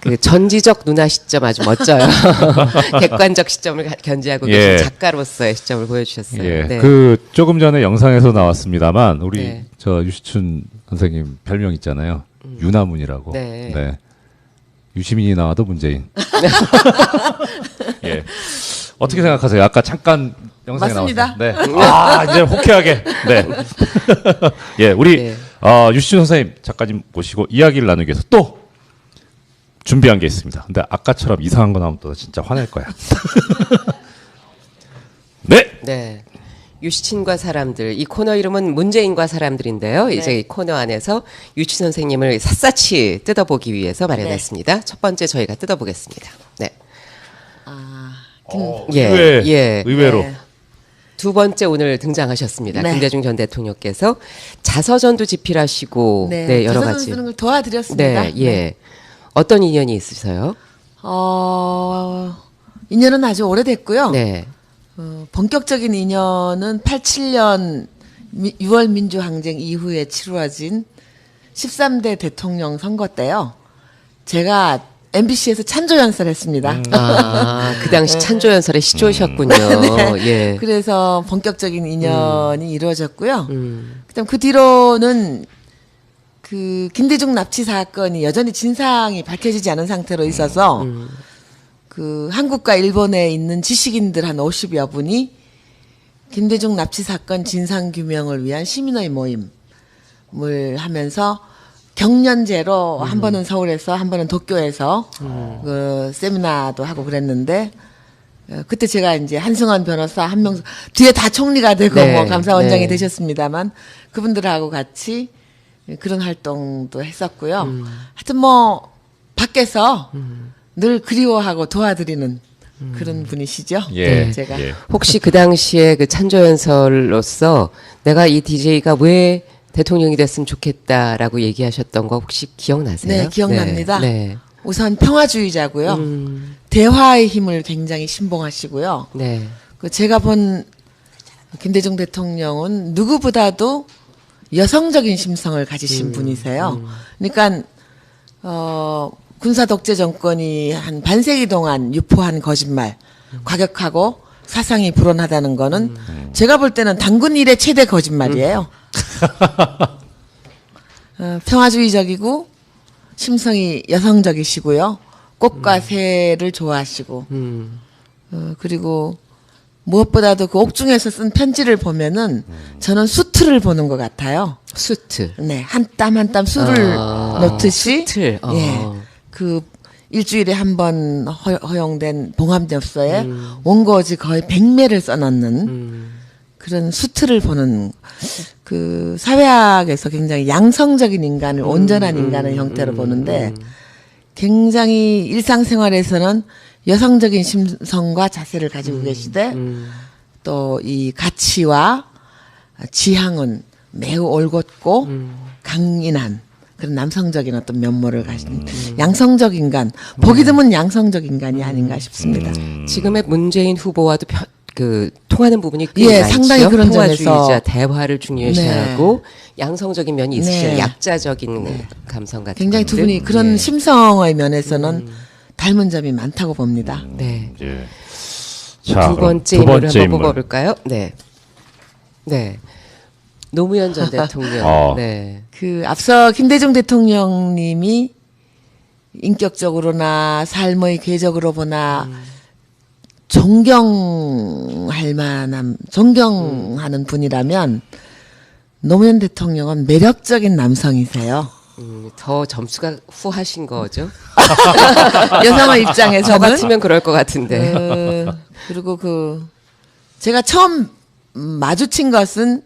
그 전지적 문화 시점 아주 멋져요. 객관적 시점을 견지하고 계신 작가로서의 시점을 보여주셨어요. 예. 네. 그 조금 전에 영상에서 나왔습니다만 우리 네. 저 유시춘 선생님 별명 있잖아요. 유나문이라고. 네. 네. 유시민이 나와도 문재인. 예. 어떻게 생각하세요? 아까 잠깐 영상에 맞습니다. 나왔어요. 네. 아, 이제 호쾌하게. 네. 예, 우리 네. 유시춘 선생님 작가님 모시고 이야기를 나누기 위해서 또 준비한 게 있습니다. 근데 아까처럼 이상한 거 나오면 또 진짜 화낼 거야. 네. 네. 유시친과 사람들, 이 코너 이름은 문재인과 사람들인데요. 이제 이 코너 안에서 유치 선생님을 샅샅이 뜯어보기 위해서 마련했습니다. 첫 번째 저희가 뜯어보겠습니다. 네. 의외로. 네. 두 번째 오늘 등장하셨습니다. 네. 김대중 전 대통령께서 자서전도 집필하시고 네, 여러 자서전 가지. 쓰는 걸 도와드렸습니다. 네, 예. 어떤 인연이 있으세요? 인연은 아주 오래됐고요. 네. 본격적인 인연은 87년 6월 민주항쟁 이후에 치루어진 13대 대통령 선거 때요. 제가 MBC에서 찬조연설 했습니다. 그 당시 찬조연설의 시조셨군요. 예. 그래서 본격적인 인연이 이루어졌고요. 그다음 그 뒤로는 그 김대중 납치 사건이 여전히 진상이 밝혀지지 않은 상태로 있어서 그 한국과 일본에 있는 지식인들 한 50여 분이 김대중 납치 사건 진상 규명을 위한 시민의 모임을 하면서 경연제로 한 번은 서울에서 한 번은 도쿄에서 그 세미나도 하고 그랬는데 그때 제가 이제 한승환 변호사 한명숙 뒤에 다 총리가 되고 네, 뭐 감사원장이 네. 되셨습니다만 그분들하고 같이 그런 활동도 했었고요. 하여튼 뭐 밖에서 늘 그리워하고 도와드리는 그런 분이시죠. 예. 네, 제가 예. 혹시 그 당시에 그 찬조연설로서 내가 이 DJ가 왜 대통령이 됐으면 좋겠다라고 얘기하셨던 거 혹시 기억나세요? 네, 기억납니다. 네. 우선 평화주의자고요. 대화의 힘을 굉장히 신봉하시고요. 네. 그 제가 본 김대중 대통령은 누구보다도 여성적인 심성을 가지신 분이세요. 그러니까 군사 독재 정권이 한 반세기 동안 유포한 거짓말, 과격하고 사상이 불온하다는 거는 제가 볼 때는 당군 일의 최대 거짓말이에요. 평화주의적이고 심성이 여성적이시고요. 꽃과 새를 좋아하시고 그리고 무엇보다도 그 옥중에서 쓴 편지를 보면은 저는 수트를 보는 것 같아요. 수트. 네, 한 땀 한 땀 술을 넣듯이 수트. 예, 그 일주일에 한 번 허용된 봉합엽서에 원고지 거의 100매를 써넣는 그런 수트를 보는 그 사회학에서 굉장히 양성적인 인간을 온전한 인간의 형태로 보는데 굉장히 일상생활에서는 여성적인 심성과 자세를 가지고 계시되 또 이 가치와 지향은 매우 올곧고 강인한 그런 남성적인 어떤 면모를 가진 양성적 인간, 보기 드문 양성적 인간이 아닌가 싶습니다. 지금의 문재인 후보와도 그 통하는 부분이 꽤 예, 많죠. 상당히 그런 평화주의자, 점에서 대화를 중요시하고 양성적인 면이 있으시죠. 네. 약자적인 감성 같은 굉장히 두 것들. 분이 그런 예. 심성의 면에서는 닮은 점이 많다고 봅니다. 네. 예. 자, 두 그럼 번째 두 인물을 번째 한번 인물. 뽑아볼까요? 네. 네. 노무현 전 대통령. 어. 네. 그 앞서 김대중 대통령님이 인격적으로나 삶의 궤적으로 보나 존경하는 분이라면 노무현 대통령은 매력적인 남성이세요. 더 점수가 후하신 거죠? 여성의 입장에서는 저 같으면 그럴 것 같은데. 그리고 그 제가 처음 마주친 것은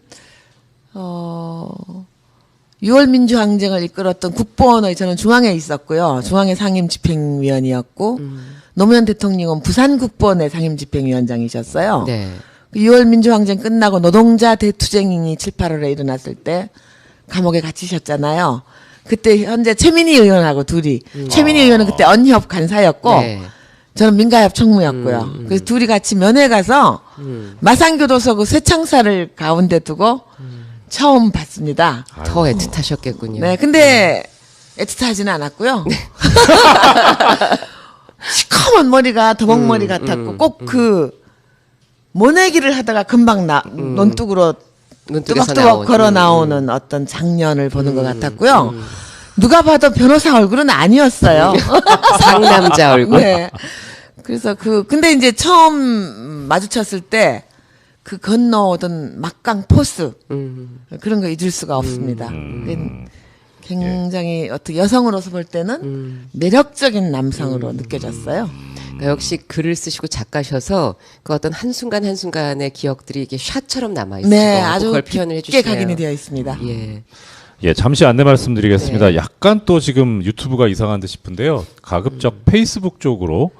6월 민주항쟁을 이끌었던 국보원의 저는 중앙에 있었고요. 중앙의 상임집행위원이었고 노무현 대통령은 부산국보원의 상임집행위원장이셨어요. 네. 6월 민주항쟁 끝나고 노동자 대투쟁이 7, 8월에 일어났을 때 감옥에 갇히셨잖아요. 그때 현재 최민희 의원하고 둘이 최민희 의원은 그때 언협 간사였고 네. 저는 민가협 총무였고요. 그래서 둘이 같이 면회 가서 마산교도소 그 쇠창살을 가운데 두고 처음 봤습니다. 더 애틋하셨겠군요. 네, 근데 애틋하지는 않았고요. 시커먼 머리가 더벅머리 같았고 꼭 그 모내기를 하다가 금방 논뚝으로 눈뜨개서 뚜벅뚜벅 나온, 걸어 나오는 어떤 장면을 보는 것 같았고요. 누가 봐도 변호사 얼굴은 아니었어요. 상남자 얼굴. 네. 그래서 근데 이제 처음 마주쳤을 때 그 건너오던 막강 포스 그런 거 잊을 수가 없습니다. 굉장히 어떻게 여성으로서 볼 때는 매력적인 남성으로 느껴졌어요. 그러니까 역시 글을 쓰시고 작가셔서 그 어떤 한순간 한순간의 기억들이 이게 샷처럼 남아있어요. 네, 아주 그걸 표현을 깊게 해주시네요. 각인이 되어 있습니다. 예. 예, 잠시 안내 말씀드리겠습니다. 네. 약간 또 지금 유튜브가 이상한 듯 싶은데요. 가급적 페이스북 쪽으로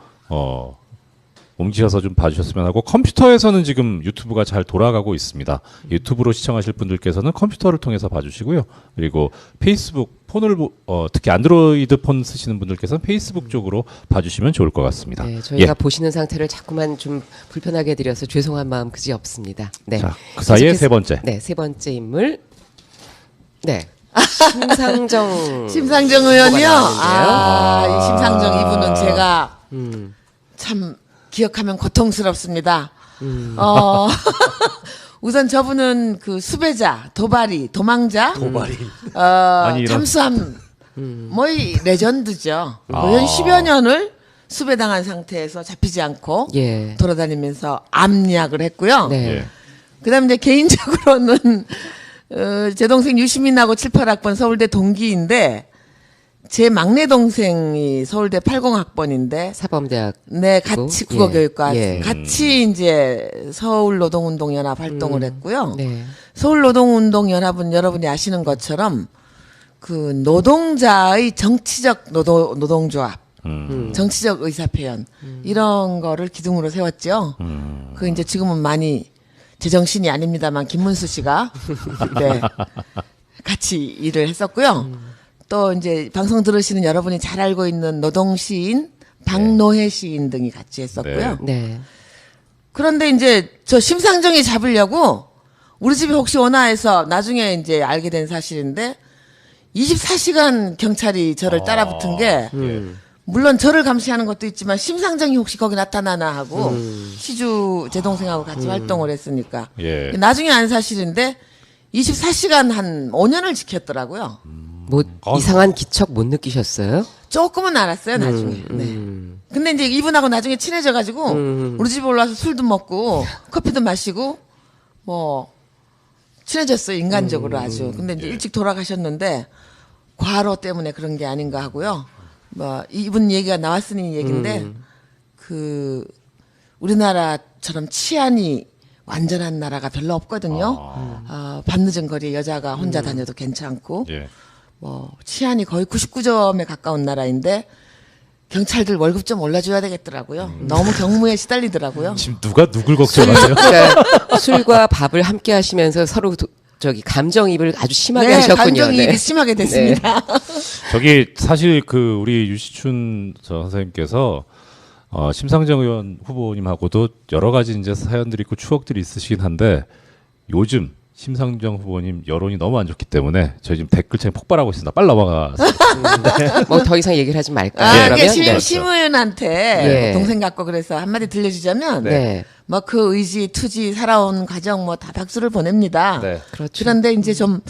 옮기셔서 좀 봐주셨으면 하고, 컴퓨터에서는 지금 유튜브가 잘 돌아가고 있습니다. 유튜브로 시청하실 분들께서는 컴퓨터를 통해서 봐주시고요. 그리고 페이스북 폰을 특히 안드로이드 폰 쓰시는 분들께서는 페이스북 쪽으로 봐주시면 좋을 것 같습니다. 네, 저희가 예. 보시는 상태를 자꾸만 좀 불편하게 해드려서 죄송한 마음 그지 없습니다. 네. 자, 그 사이에 계속해서- 세 번째. 네, 세 번째 인물. 네. 심상정. 심상정 의원이요. 나오는데요. 이 심상정 이분은 제가 음. 참 기억하면 고통스럽습니다. 음. 우선 저분은 그 수배자, 도망자, 아니, 이런- 잠수함, 이 레전드죠. 아. 거의 10여 년을 수배당한 상태에서 잡히지 않고 예. 돌아다니면서 암리학을 했고요. 네. 예. 그다음에 이제 개인적으로는 제 동생 유시민하고 7, 8학번 서울대 동기인데 제 막내 동생이 서울대 80학번인데 사범대학. 네, 같이 국어교육과 예. 같이 이제 서울노동운동연합 활동을 했고요. 네. 서울노동운동연합은 여러분이 아시는 것처럼 그 노동자의 정치적 노동조합, 정치적 의사표현 이런 거를 기둥으로 세웠죠. 그 이제 지금은 많이 제정신이 아닙니다만 김문수 씨가 네, 같이 일을 했었고요. 또 이제 방송 들으시는 여러분이 잘 알고 있는 노동 시인 박노해 시인 등이 같이 했었고요. 네. 그런데 이제 저 심상정이 잡으려고 우리 집에 혹시 오나 해서 나중에 이제 알게 된 사실인데 24시간 경찰이 저를 따라붙은 게 물론 저를 감시하는 것도 있지만 심상정이 혹시 거기 나타나나 하고 시주 제 동생하고 같이 활동을 했으니까 예. 나중에 안 사실인데 24시간 한 5년을 지켰더라고요. 뭐 이상한 기척 못 느끼셨어요? 조금은 알았어요 나중에. 네. 근데 이제 이분하고 나중에 친해져가지고 우리 집에 올라와서 술도 먹고 커피도 마시고 뭐 친해졌어요 인간적으로 아주. 근데 이제 일찍 돌아가셨는데 과로 때문에 그런 게 아닌가 하고요. 뭐 이분 얘기가 나왔으니 얘긴데 그 우리나라처럼 치안이 완전한 나라가 별로 없거든요. 밤늦은 거리에 여자가 혼자 다녀도 괜찮고. 예. 뭐 치안이 거의 99점에 가까운 나라인데 경찰들 월급 좀 올려줘야 되겠더라고요. 너무 경무에 시달리더라고요. 지금 누가 누굴 걱정하세요? 그러니까 술과 밥을 함께 하시면서 서로 감정이입을 아주 심하게 네, 하셨군요. 감정이입이 네. 심하게 됐습니다. 저기 사실 그 우리 유시춘 저 선생님께서 심상정 의원 후보님하고도 여러 가지 이제 사연들이 있고 추억들이 있으시긴 한데 요즘 심상정 후보님 여론이 너무 안 좋기 때문에 저희 지금 댓글창에 폭발하고 있습니다. 빨리 넘어가서. 뭐 더 이상 얘기를 하지 말까요? 그게 그러면 네. 심 의원한테 예. 동생 갖고 그래서 한마디 들려주자면 네. 뭐 그 의지 투지 살아온 과정 뭐 다 박수를 보냅니다. 네. 그렇죠. 그런데 이제 좀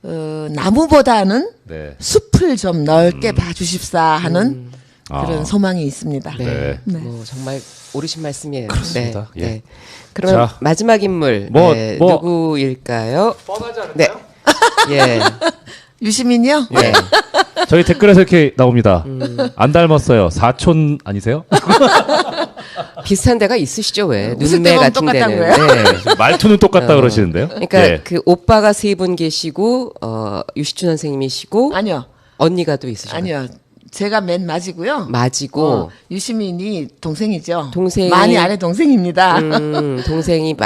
나무보다는 네. 숲을 좀 넓게 봐주십사 하는 그런 아. 소망이 있습니다. 네. 네. 뭐 정말 옳으신 말씀이에요. 그렇습니다. 네. 예. 네. 그러면 자. 마지막 인물 뭐, 네. 뭐. 누구일까요? 뻔하지 않을까요? 네. 예. 유시민이요? 네. 저희 댓글에서 이렇게 나옵니다. 안 닮았어요. 사촌 아니세요? 비슷한 데가 있으시죠 왜? 웃을 눈매 때가 같은 데는. 똑같다고요? 네. 말투는 똑같다 그러시는데요. 그러니까 예. 그 오빠가 세 분 계시고 유시춘 선생님이시고 아니요. 언니가 또 있으시죠. 아니요. 제가 맨 맞이고요. 맞이고 유시민이 동생이죠. 동생이- 많이 아래 동생입니다. 동생이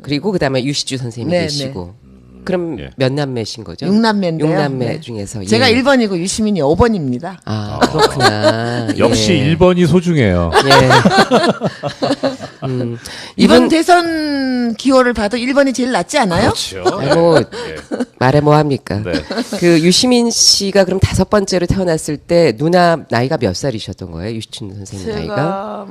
그리고 그다음에 유시주 선생님이 네, 계시고. 그럼 예. 몇 남매신 거죠? 6남매인데요. 육남매 중에서 제가 예. 1번이고 유시민이 5번입니다. 아 그렇구나. 역시 예. 1번이 소중해요. 예. 이번 대선 기호를 봐도 1번이 제일 낫지 않아요? 그렇죠. 아니, 뭐 말해 뭐 합니까? 네. 그 유시민 씨가 그럼 5번째로 태어났을 때 누나 나이가 몇 살이셨던 거예요? 유시춘 선생님 나이가? 제가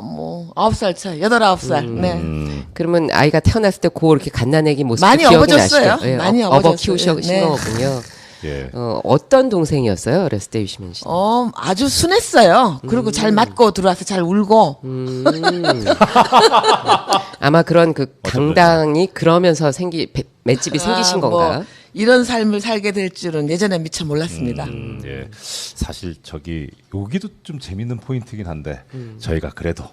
뭐 9살 차이, 8, 9살. 네. 그러면 아이가 태어났을 때 고 이렇게 갓난아기 모습 많이 기억이 업어줬어요. 나시죠? 예, 많이 업어 업어줬어요. 키우신 네. 거군요. 예. 어떤 동생이었어요? 어렸을 때 유시민 씨? 아주 순했어요. 그리고 잘 맞고 들어와서 잘 울고. 아마 그런 그 강당이 그러면서 맷집이 생기신 뭐 건가? 이런 삶을 살게 될 줄은 예전에 미처 몰랐습니다. 예. 사실 여기도 좀 재밌는 포인트긴 한데 저희가 그래도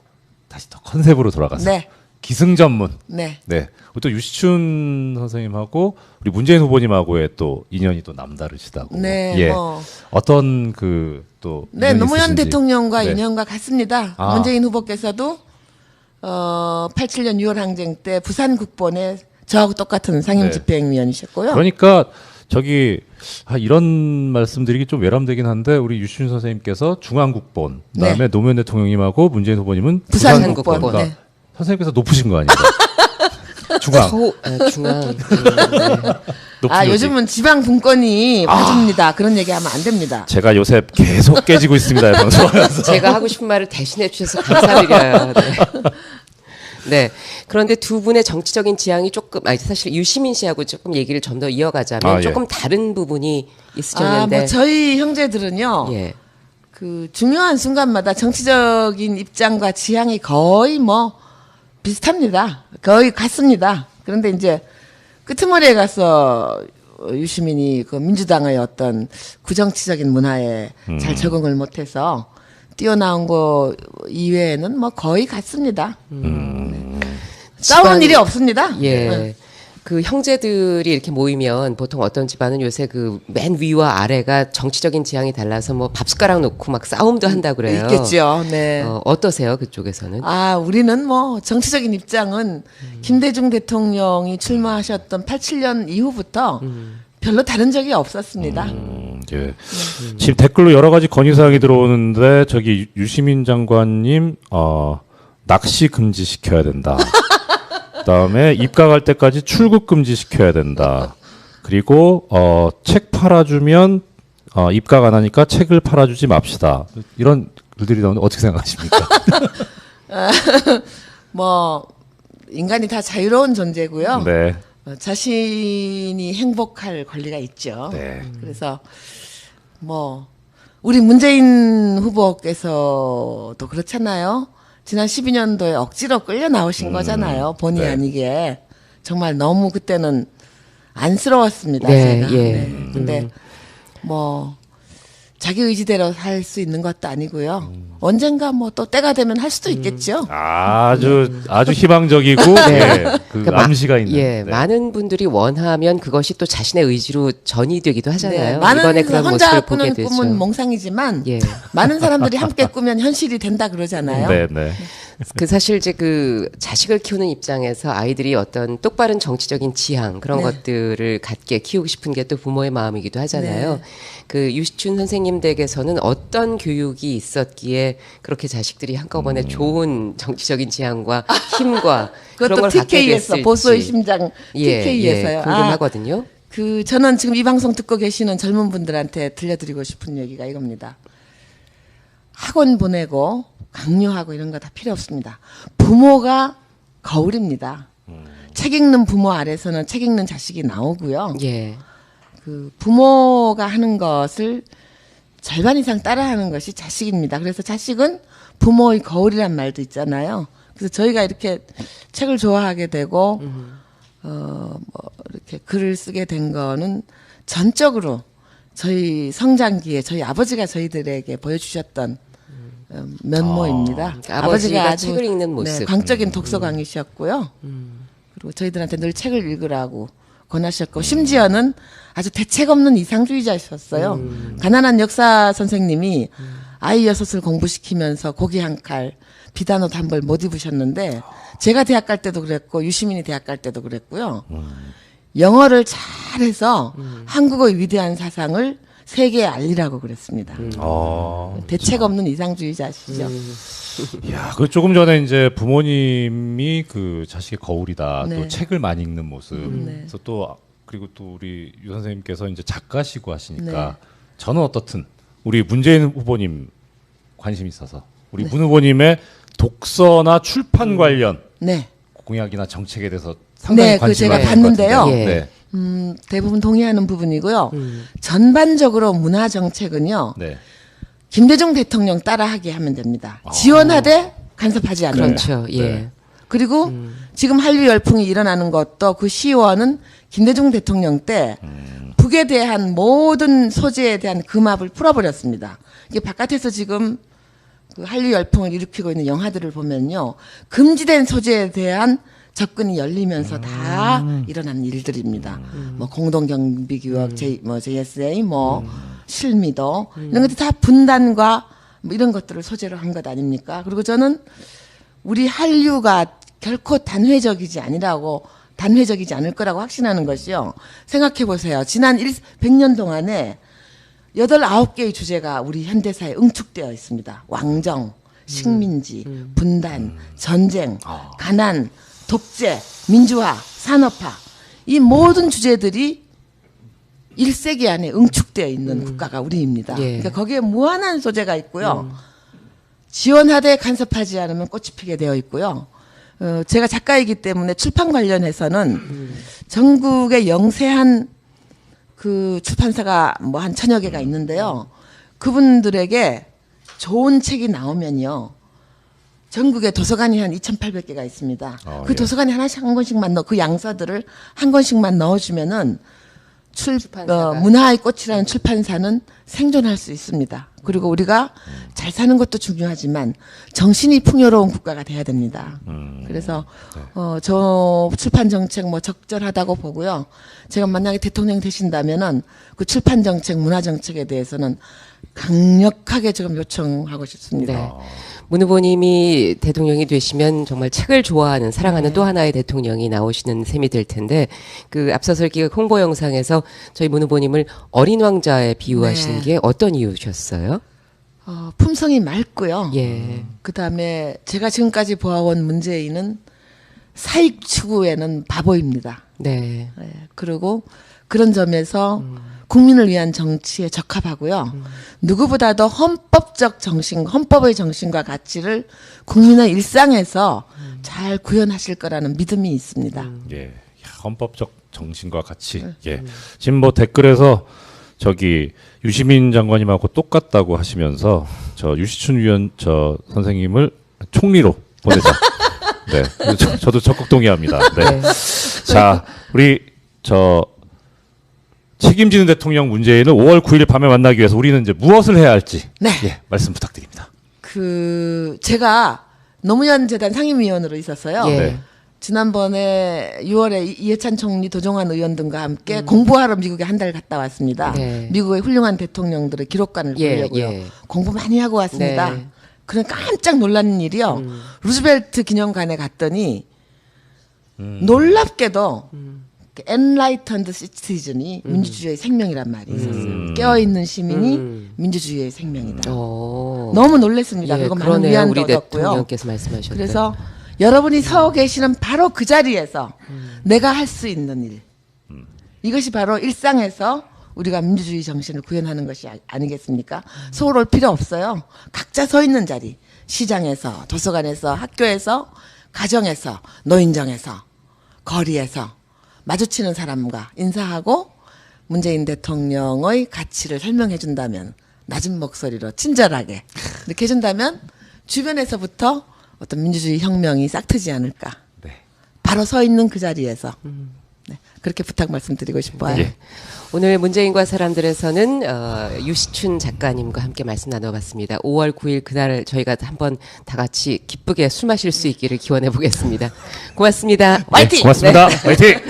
다시 더 컨셉으로 돌아가서 네. 기승전문. 네. 네. 또 유시춘 선생님하고 우리 문재인 후보님하고의 또 인연이 또 남다르시다고. 네, 예. 뭐. 어떤 또 네, 인연이 노무현 있으신지. 대통령과 네. 인연과 같습니다. 아. 문재인 후보께서도 87년 6월 항쟁 때 부산 국본에 저하고 똑같은 상임 네. 집행위원이셨고요. 그러니까 이런 말씀드리기 좀 외람되긴 한데 우리 유시춘 선생님께서 중앙국본 그다음에 노무현 대통령님하고 문재인 후보님은 부산국본. 그러니까 네. 선생님께서 높으신 거 아니에요? 중앙. 중앙. 높은 아, 요직. 요즘은 지방 분권이 봐줍니다. 그런 얘기하면 안 됩니다. 제가 요새 계속 깨지고 있습니다. 방송하면서. 제가 하고 싶은 말을 대신해 주셔서 감사드려요. 네. 네. 그런데 두 분의 정치적인 지향이 조금, 사실 유시민 씨하고 조금 얘기를 좀 더 이어가자면 예. 조금 다른 부분이 있으셨는데. 뭐 저희 형제들은요. 예. 그 중요한 순간마다 정치적인 입장과 지향이 거의 뭐 비슷합니다. 거의 같습니다. 그런데 이제 끄트머리에 가서 유시민이 그 민주당의 어떤 구정치적인 문화에 잘 적응을 못해서 뛰어나온 거 이외에는 뭐 거의 같습니다. 싸우는 집안- 일이 없습니다. 예. 네. 그 형제들이 이렇게 모이면 보통 어떤 집안은 요새 그 맨 위와 아래가 정치적인 지향이 달라서 뭐 밥숟가락 놓고 막 싸움도 한다 그래요. 있겠죠. 네. 어떠세요? 그쪽에서는? 아, 우리는 뭐 정치적인 입장은 김대중 대통령이 출마하셨던 87년 이후부터 별로 다른 적이 없었습니다. 예. 지금 댓글로 여러 가지 건의사항이 들어오는데 유시민 장관님 낚시 금지시켜야 된다. 그다음에 입각할 때까지 출국 금지시켜야 된다. 그리고 책 팔아주면 입각 안 하니까 책을 팔아주지 맙시다. 이런 글들이 나오는데 어떻게 생각하십니까? 뭐 인간이 다 자유로운 존재고요. 네. 자신이 행복할 권리가 있죠. 네. 그래서 뭐 우리 문재인 후보께서도 그렇잖아요. 지난 12년도에 억지로 끌려 나오신 거잖아요. 본의 네. 아니게. 정말 너무 그때는 안쓰러웠습니다. 네, 제가. 예. 네. 근데 뭐 자기 의지대로 할 수 있는 것도 아니고요. 언젠가 뭐 또 때가 되면 할 수도 있겠죠. 아주 희망적이고 예, 그 그러니까 암시가 있는. 예, 네. 많은 분들이 원하면 그것이 또 자신의 의지로 전이되기도 하잖아요. 많은 이번에 그런 혼자 모습을 보게 꾸는 되죠. 꿈은 몽상이지만 예. 많은 사람들이 함께 꾸면 현실이 된다 그러잖아요. 네, 네. 그 사실 이제 그 자식을 키우는 입장에서 아이들이 어떤 똑바른 정치적인 지향 그런 네. 것들을 갖게 키우고 싶은 게 또 부모의 마음이기도 하잖아요. 네. 그 유시춘 선생님 댁에서는 어떤 교육이 있었기에 그렇게 자식들이 한꺼번에 좋은 정치적인 지향과 힘과 그런 그것도 걸 갖게 TK에서 됐을지. 보수의 심장 예, TK에서요. 예, 궁금하거든요. 저는 지금 이 방송 듣고 계시는 젊은 분들한테 들려드리고 싶은 얘기가 이겁니다. 학원 보내고 강요하고 이런 거 다 필요 없습니다. 부모가 거울입니다. 책 읽는 부모 아래서는 책 읽는 자식이 나오고요. 예. 그 부모가 하는 것을 절반 이상 따라하는 것이 자식입니다. 그래서 자식은 부모의 거울이란 말도 있잖아요. 그래서 저희가 이렇게 책을 좋아하게 되고 뭐 이렇게 글을 쓰게 된 거는 전적으로 저희 성장기에 저희 아버지가 저희들에게 보여주셨던 면모입니다. 그러니까 아버지가 책을 읽는 모습. 네, 광적인 독서광이셨고요. 그리고 저희들한테 늘 책을 읽으라고 권하셨고 심지어는 아주 대책 없는 이상주의자셨어요. 가난한 역사 선생님이 아이 6을 공부시키면서 고기 한 칼, 비단옷 한 벌 못 입으셨는데 제가 대학 갈 때도 그랬고 유시민이 대학 갈 때도 그랬고요. 영어를 잘해서 한국의 위대한 사상을 세계에 알리라고 그랬습니다. 대책 없는 이상주의자시죠. 야, 그 조금 전에 이제 부모님이 그 자식의 거울이다. 네. 또 책을 많이 읽는 모습. 네. 그래서 또 그리고 또 우리 유 선생님께서 이제 작가시고 하시니까 네. 저는 어떻든 우리 문재인 후보님 관심 있어서 우리 문 후보님의 독서나 출판 관련 네. 공약이나 정책에 대해서 상당히 네, 그 관심이 제가 많은 것 봤는데요. 같은데요. 예. 네. 대부분 동의하는 부분이고요. 전반적으로 문화 정책은요. 네. 김대중 대통령 따라하게 하면 됩니다. 지원하되 간섭하지 않는다. 그렇죠. 예. 네. 그리고 지금 한류 열풍이 일어나는 것도 그 시원은 김대중 대통령 때 북에 대한 모든 소재에 대한 금압을 풀어버렸습니다. 이게 바깥에서 지금 그 한류 열풍을 일으키고 있는 영화들을 보면요. 금지된 소재에 대한 접근이 열리면서 다 일어난 일들입니다. 뭐 공동경비규약, JSA, 실미도 이런 것들 다 분단과 뭐 이런 것들을 소재로 한 것 아닙니까? 그리고 저는 우리 한류가 결코 단회적이지 않을 거라고 확신하는 것이요. 생각해 보세요. 지난 100년 동안에 8, 9개의 주제가 우리 현대사에 응축되어 있습니다. 왕정, 식민지, 분단, 전쟁, 가난, 독재, 민주화, 산업화. 이 모든 주제들이 1세기 안에 응축되어 있는 국가가 우리입니다. 예. 그러니까 거기에 무한한 소재가 있고요. 지원하되 간섭하지 않으면 꽃이 피게 되어 있고요. 제가 작가이기 때문에 출판 관련해서는 전국에 영세한 그 출판사가 뭐 한 1000여 개가 있는데요. 그분들에게 좋은 책이 나오면요. 전국에 도서관이 한 2,800개가 있습니다. 그 예. 도서관에 하나씩 한 권씩만 그 양서들을 한 권씩만 넣어주면은 문화의 꽃이라는 출판사는 생존할 수 있습니다. 그리고 우리가 잘 사는 것도 중요하지만 정신이 풍요로운 국가가 돼야 됩니다. 그래서 저 출판 정책 뭐 적절하다고 보고요. 제가 만약에 대통령 되신다면은 그 출판 정책, 문화 정책에 대해서는 강력하게 지금 요청하고 싶습니다. 네. 문 후보님이 대통령이 되시면 정말 책을 좋아하는 사랑하는 또 하나의 대통령이 나오시는 셈이 될 텐데 그 앞서서 이렇게 홍보 영상에서 저희 문 후보님을 어린 왕자에 비유하신 네. 게 어떤 이유셨어요? 품성이 맑고요. 예. 그다음에 제가 지금까지 보아온 문재인은 사익 추구에는 바보입니다. 네. 예, 그리고 그런 점에서 국민을 위한 정치에 적합하고요. 누구보다도 헌법의 정신과 가치를 국민의 일상에서 잘 구현하실 거라는 믿음이 있습니다. 예. 야, 헌법적 정신과 가치. 예. 지금 뭐 댓글에서 저기 유시민 장관님하고 똑같다고 하시면서 저 유시춘 위원 선생님을 총리로 보내자. 네. 저도 적극 동의합니다. 네. 자, 우리 책임지는 대통령 문재인을 5월 9일 밤에 만나기 위해서 우리는 이제 무엇을 해야 할지 네. 예, 말씀 부탁드립니다. 제가 노무현 재단 상임위원으로 있었어요. 예. 네. 지난번에 6월에 이해찬 총리, 도종환 의원 등과 함께 공부하러 미국에 한 달 갔다 왔습니다. 네. 미국의 훌륭한 대통령들의 기록관을 예, 보려고요. 예. 공부 많이 하고 왔습니다. 네. 그런 깜짝 놀란 일이요. 루즈벨트 기념관에 갔더니 놀랍게도 엔라이턴드 시티즌이 민주주의의 생명이란 말이 있었어요. 깨어있는 시민이 민주주의의 생명이다. 너무 놀랐습니다. 예, 그리고 많은 그러네요. 위안도 우리 얻었고요. 대통령께서 말씀하셨던. 그래서 여러분이 서 계시는 바로 그 자리에서 내가 할 수 있는 일. 이것이 바로 일상에서 우리가 민주주의 정신을 구현하는 것이 아니겠습니까? 서울 올 필요 없어요. 각자 서 있는 자리. 시장에서, 도서관에서, 학교에서, 가정에서, 노인정에서, 거리에서 마주치는 사람과 인사하고 문재인 대통령의 가치를 설명해 준다면 낮은 목소리로 친절하게 이렇게 해준다면 주변에서부터 어떤 민주주의 혁명이 싹트지 않을까. 네. 바로 서 있는 그 자리에서 네, 그렇게 부탁 말씀드리고 싶어요. 예. 오늘 문재인과 사람들에서는 유시춘 작가님과 함께 말씀 나눠봤습니다. 5월 9일 그날 저희가 한번 다 같이 기쁘게 술 마실 수 있기를 기원해 보겠습니다. 고맙습니다. 화이팅! 네, 고맙습니다. 화이팅!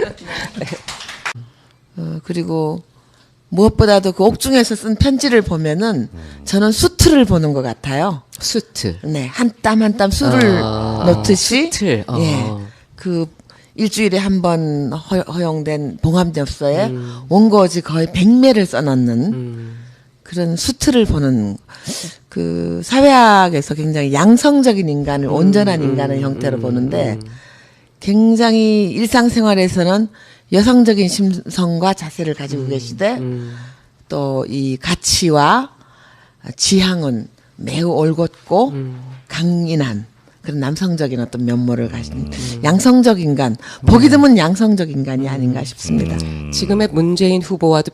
그리고 무엇보다도 그 옥중에서 쓴 편지를 보면은 저는 수트를 보는 것 같아요. 수트. 네, 한 땀 한 땀 술을 넣듯이. 수트. 예. 그 일주일에 한 번 허용된 봉합엽서에 원고지 거의 100매를 써넣는 그런 수트를 보는 그 사회학에서 굉장히 양성적인 인간을 온전한 인간의 형태로 보는데 굉장히 일상생활에서는 여성적인 심성과 자세를 가지고 계시되 또 이 가치와 지향은 매우 올곧고 강인한 그런 남성적인 어떤 면모를 가진 양성적 인간, 보기 드문 양성적 인간이 아닌가 싶습니다. 지금의 문재인 후보와도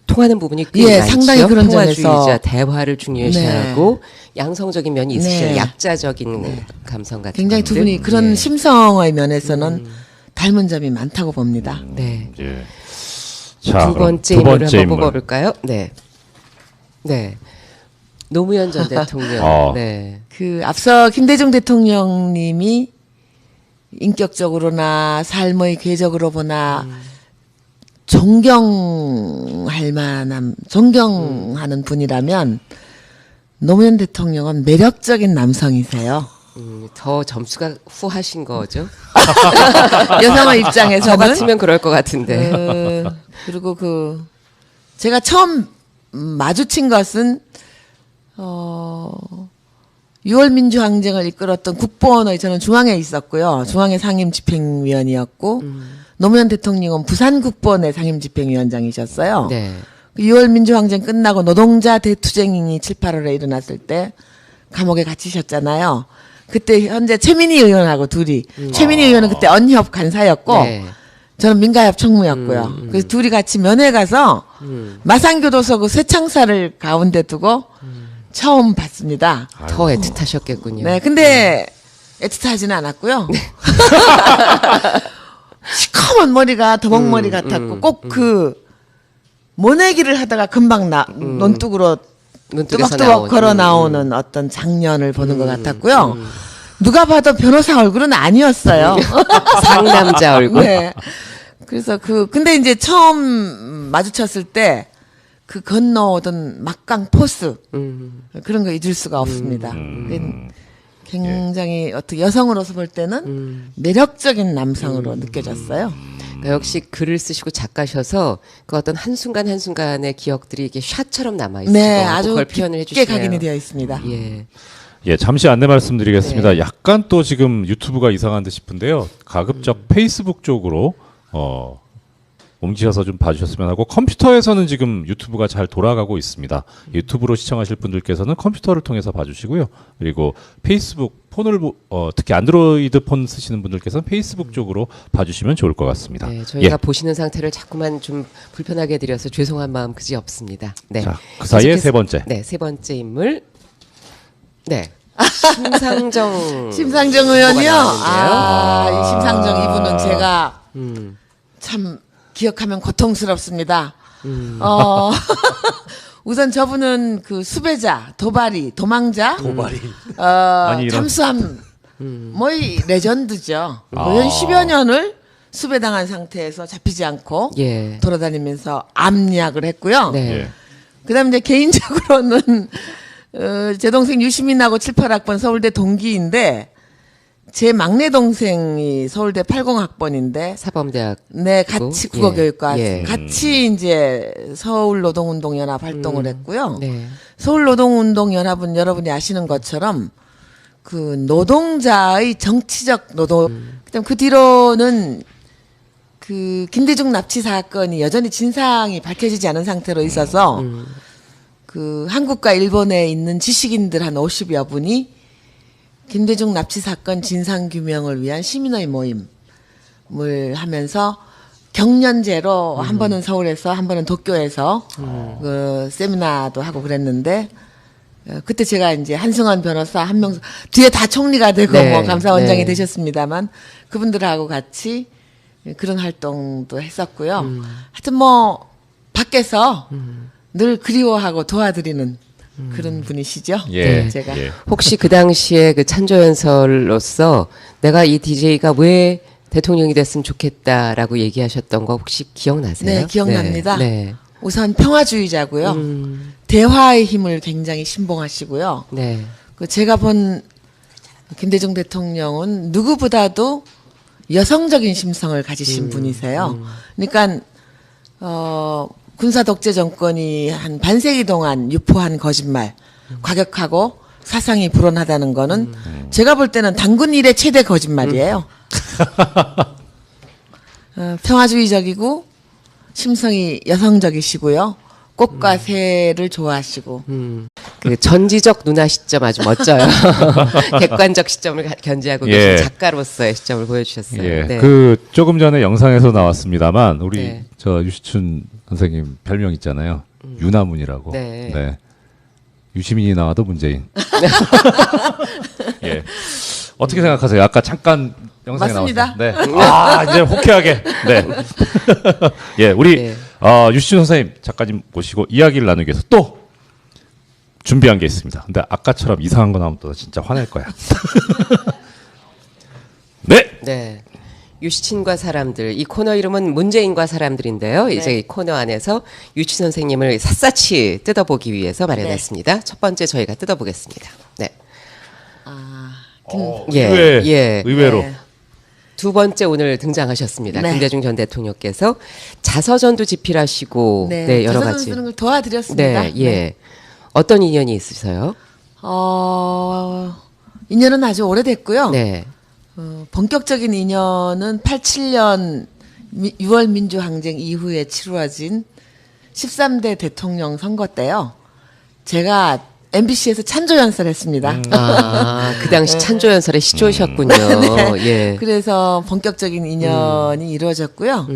통하는 부분이 꽤 예, 많죠. 상당히 그런 평화주의자, 점에서. 대화를 중요시하고 양성적인 면이 있으시죠. 네. 약자적인 감성 같은 굉장히 두 것들. 분이 그런 예. 심성의 면에서는 닮은 점이 많다고 봅니다. 네. 예. 자, 두 그럼 번째 두 인물을 번째 한번 인물. 뽑아볼까요? 네. 네. 노무현 전 대통령. 어. 네. 그 앞서 김대중 대통령님이 인격적으로나 삶의 궤적으로 보나 존경하는 분이라면 노무현 대통령은 매력적인 남성이세요. 더 점수가 후하신 거죠? 여성의 저 입장에서는. 같으면 그럴 것 같은데. 그리고 제가 처음 마주친 것은 6월 민주항쟁을 이끌었던 국보원의 저는 중앙에 있었고요. 중앙의 상임집행위원이었고 노무현 대통령은 부산 국보원의 상임집행위원장이셨어요. 네. 6월 민주항쟁 끝나고 노동자 대투쟁이 7, 8월에 일어났을 때 감옥에 갇히셨잖아요. 그때 현재 최민희 의원하고 둘이 최민희 의원은 그때 언협 간사였고 네. 저는 민가협 총무였고요. 그래서 둘이 같이 면회 가서 마산교도소 그 쇠창살을 가운데 두고 처음 봤습니다. 더 애틋하셨겠군요. 네, 근데 애틋하지는 않았고요. 시커먼 머리가 더벅머리 같았고 꼭 모내기를 하다가 금방 논뚝으로 눈뜨개서 뜨벅뜨벅 나온. 걸어 나오는 어떤 장면을 보는 것 같았고요. 누가 봐도 변호사 얼굴은 아니었어요. 상남자 얼굴. 네. 그래서 근데 이제 처음 마주쳤을 때 그 건너오던 막강 포스 그런 거 잊을 수가 없습니다. 굉장히 어떻게 여성으로서 볼 때는 매력적인 남성으로 느껴졌어요. 그러니까 역시 글을 쓰시고 작가셔서 그 어떤 한순간 한순간의 기억들이 이게 샷처럼 남아있어요. 네, 아주 그걸 표현을 깊게 해주시네요. 각인이 되어 있습니다. 예. 예, 잠시 안내 말씀드리겠습니다. 네. 약간 또 지금 유튜브가 이상한 듯 싶은데요. 가급적 페이스북 쪽으로 옮기셔서 좀 봐주셨으면 하고 컴퓨터에서는 지금 유튜브가 잘 돌아가고 있습니다. 유튜브로 시청하실 분들께서는 컴퓨터를 통해서 봐주시고요. 그리고 페이스북 폰을 특히 안드로이드 폰 쓰시는 분들께서는 페이스북 쪽으로 봐주시면 좋을 것 같습니다. 네, 저희가 예. 보시는 상태를 자꾸만 좀 불편하게 해드려서 죄송한 마음 그지 없습니다. 네. 자, 그 사이에 계속해서- 세 번째. 네, 세 번째 인물. 네. 심상정. 심상정 의원이요. 나오는데요. 이 심상정 이분은 제가 음. 참 기억하면 고통스럽습니다. 우선 저분은 그 수배자, 도망자, 아니, 이런- 잠수함, 뭐이 레전드죠. 아. 거의 10여 년을 수배당한 상태에서 잡히지 않고 예. 돌아다니면서 암리학을 했고요. 네. 예. 그다음에 이제 개인적으로는 제 동생 유시민하고 7, 8학번 서울대 동기인데 제 막내 동생이 서울대 80학번인데 사범대학. 네, 같이 예. 국어교육과 예. 같이 이제 서울노동운동연합 활동을 했고요. 네. 서울노동운동연합은 여러분이 아시는 것처럼 그 노동자의 정치적 노동, 그다음 그 뒤로는 그 김대중 납치 사건이 여전히 진상이 밝혀지지 않은 상태로 있어서 그 한국과 일본에 있는 지식인들 한 50여 분이 김대중 납치 사건 진상 규명을 위한 시민의 모임을 하면서 경연제로 한 번은 서울에서 한 번은 도쿄에서 그 세미나도 하고 그랬는데 그때 제가 이제 한승환 변호사 한명숙 뒤에 다 총리가 되고 네, 뭐 감사원장이 네. 되셨습니다만 그분들하고 같이 그런 활동도 했었고요. 하여튼 뭐 밖에서 늘 그리워하고 도와드리는 그런 분이시죠. 예. 제가 예. 혹시 그 당시에 그 찬조연설로서 내가 이 DJ가 왜 대통령이 됐으면 좋겠다라고 얘기하셨던 거 혹시 기억나세요? 네, 기억납니다. 네. 우선 평화주의자고요. 대화의 힘을 굉장히 신봉하시고요. 네. 그 제가 본 김대중 대통령은 누구보다도 여성적인 심성을 가지신 분이세요. 그러니까 군사 독재 정권이 한 반세기 동안 유포한 거짓말, 과격하고 사상이 불온하다는 거는 제가 볼 때는 당군 일의 최대 거짓말이에요. 평화주의적이고 심성이 여성적이시고요. 꽃과 새를 좋아하시고 그 전지적 누나 시점 아주 멋져요. 객관적 시점을 견지하고 예. 계신 작가로서의 시점을 보여주셨어요. 예. 네. 그 조금 전에 영상에서 나왔습니다만 우리 네. 저 유시춘 선생님 별명 있잖아요. 유나문이라고. 네. 유시민이 나와도 문재인. 예. 어떻게 생각하세요? 아까 잠깐 영상에 맞습니다. 나왔어요. 네. 아, 이제 호쾌하게. 네. 예, 우리 네. 유시춘 선생님 작가님 모시고 이야기를 나누기 위해서 또 준비한 게 있습니다. 근데 아까처럼 이상한 거 나오면 또 진짜 화낼 거야. 네. 네. 유시친과 사람들 이 코너 이름은 문재인과 사람들인데요. 이제 네. 이 코너 안에서 유치 선생님을 샅샅이 뜯어보기 위해서 마련했습니다. 첫 번째 저희가 뜯어보겠습니다. 네. 예, 예. 의외로. 네. 두 번째 오늘 등장하셨습니다. 네. 김대중 전 대통령께서 자서전도 집필하시고 네, 여러 자서전 가지. 쓰는 걸 도와드렸습니다. 네, 예. 어떤 인연이 있으세요? 인연은 아주 오래됐고요. 네. 본격적인 인연은 87년 6월 민주항쟁 이후에 치루어진 13대 대통령 선거 때요. 제가 MBC에서 찬조연설 했습니다. 그 당시 찬조연설의 시조셨군요. 예. 그래서 본격적인 인연이 이루어졌고요.